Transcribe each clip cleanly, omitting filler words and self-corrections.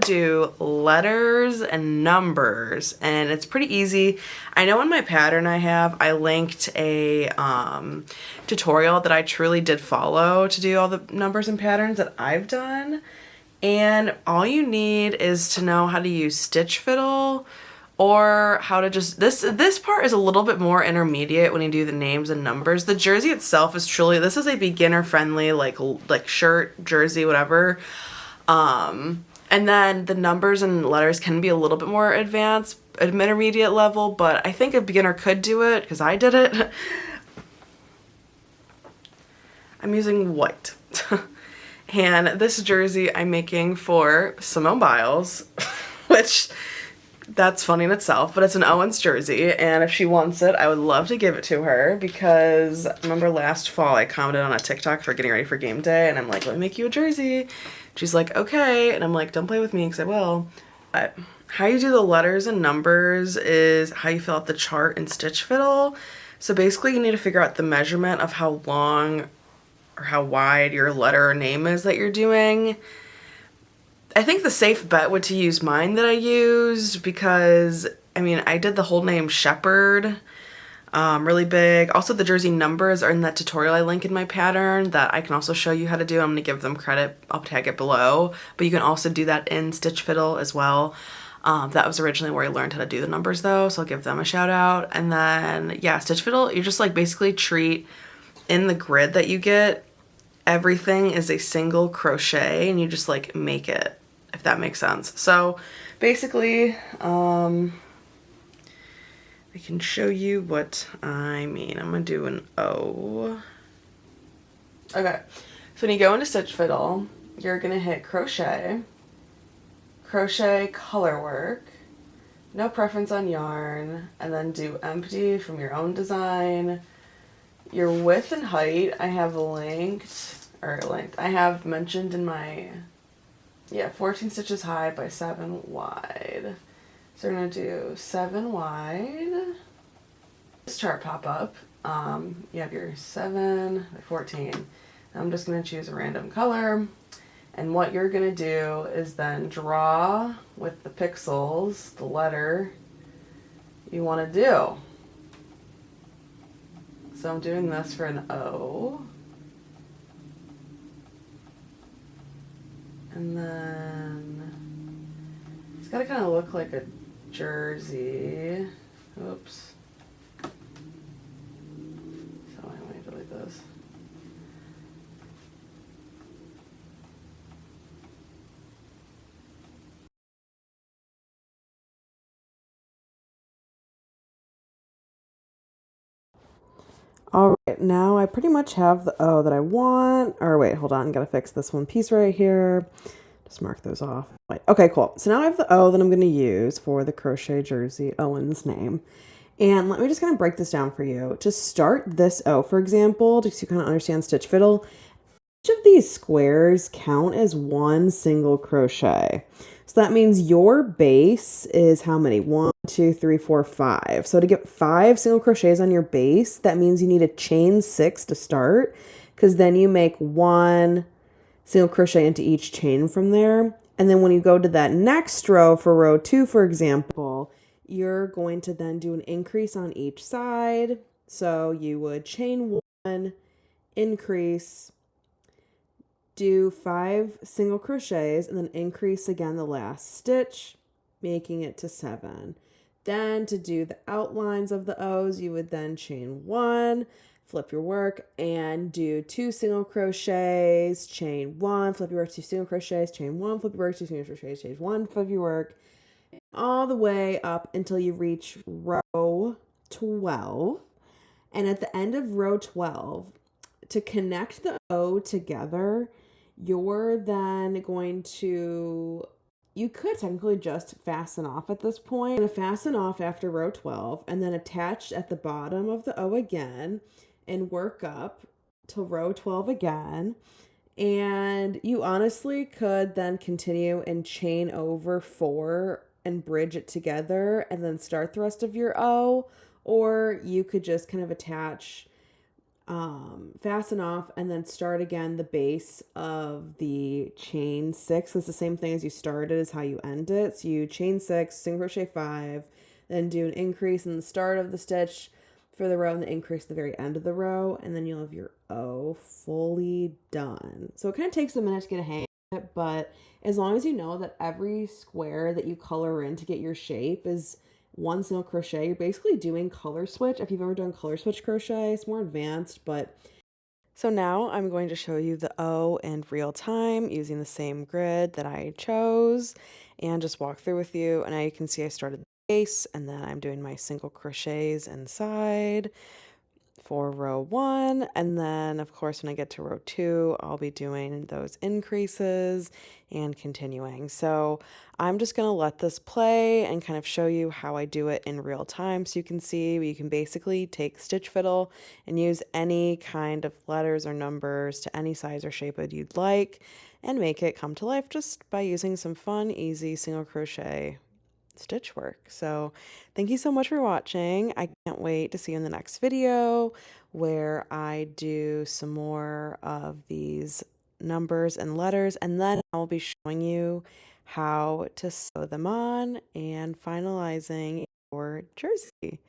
do letters and numbers, and it's pretty easy. I know in my pattern I linked a tutorial that I truly did follow to do all the numbers and patterns that I've done. And all you need is to know how to use stitch fiddle, or how to just, this part is a little bit more intermediate when you do the names and numbers. The jersey itself is truly, this is a beginner friendly like shirt, jersey, whatever. And then the numbers and letters can be a little bit more advanced, intermediate level, but I think a beginner could do it because I did it. I'm using white. And this jersey I'm making for Simone Biles, which that's funny in itself, but it's an Owens jersey, and if she wants it, I would love to give it to her, because remember last fall I commented on a TikTok for getting ready for game day, and I'm like, let me make you a jersey. She's like, okay, and I'm like, don't play with me, because I will. But how you do the letters and numbers is how you fill out the chart in Stitch Fiddle. So basically you need to figure out the measurement of how long or how wide your letter or name is that you're doing. I think the safe bet would to use mine that I used, because I mean I did the whole name Shepherd really big. Also the jersey numbers are in that tutorial I link in my pattern that I can also show you how to do. I'm going to give them credit. I'll tag it below, but you can also do that in Stitch Fiddle as well. That was originally where I learned how to do the numbers though, so I'll give them a shout out. And then yeah, Stitch Fiddle, you just like basically treat in the grid that you get, everything is a single crochet, and you just like make it, if that makes sense. So basically, I can show you what I mean. I'm gonna do an O. Okay, so when you go into Stitch Fiddle, you're gonna hit crochet, crochet color work, no preference on yarn, and then do empty from your own design. Your width and height I have I have mentioned in my, 14 stitches high by 7 wide. So we're going to do 7 wide. This chart pop up. You have your 7 by 14. I'm just going to choose a random color. And what you're going to do is then draw with the pixels the letter you want to do. So I'm doing this for an O. And then it's got to kind of look like a jersey. Oops. So I'm going to delete this. All right, now I pretty much have the O that I want. Or wait, hold on, gotta fix this one piece right here. Just mark those off. Wait, okay, cool. So now I have the O that I'm gonna use for the Crochet Jersey, Owen's name. And let me just kind of break this down for you. To start this O, for example, just so you kind of understand Stitch Fiddle, each of these squares count as one single crochet. So that means your base is how many? 1, 2, 3, 4, 5. So to get 5 single crochets on your base, that means you need to chain 6 to start, because then you make 1 single crochet into each chain from there. And then when you go to that next row for row 2, for example, you're going to then do an increase on each side. So you would chain 1, increase, do 5 single crochets, and then increase again the last stitch, making it to 7. Then to do the outlines of the O's, you would then chain 1, flip your work, and do 2 single crochets, chain 1, flip your work, 2 single crochets, chain 1, flip your work, 2 single crochets, chain 1, flip your work, all the way up until you reach row 12. And at the end of row 12, to connect the O together, you're then going to, you could technically just fasten off at this point. You're going to fasten off after row 12 and then attach at the bottom of the O again and work up to row 12 again. And you honestly could then continue and chain over 4 and bridge it together and then start the rest of your O, or you could just kind of attach fasten off, and then start again the base of the chain 6. It's the same thing as you started is how you end it. So you chain 6, single crochet 5, then do an increase in the start of the stitch for the row and the increase at the very end of the row, and then you'll have your O fully done. So it kind of takes a minute to get a hang of it, but as long as you know that every square that you color in to get your shape is one single crochet, you're basically doing color switch. If you've ever done color switch crochet, it's more advanced, but so now I'm going to show you the O in real time using the same grid that I chose and just walk through with you. And now you can see I started the base and then I'm doing my single crochets inside for row 1, and then of course when I get to row 2 I'll be doing those increases and continuing. So I'm just going to let this play and kind of show you how I do it in real time so you can see. You can basically take Stitch Fiddle and use any kind of letters or numbers to any size or shape that you'd like and make it come to life just by using some fun, easy single crochet stitch work. So thank you so much for watching. I can't wait to see you in the next video where I do some more of these numbers and letters, and then I'll be showing you how to sew them on and finalizing your jersey.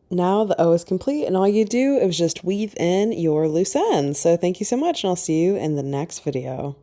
Now the O is complete, and all you do is just weave in your loose ends. So thank you so much, and I'll see you in the next video.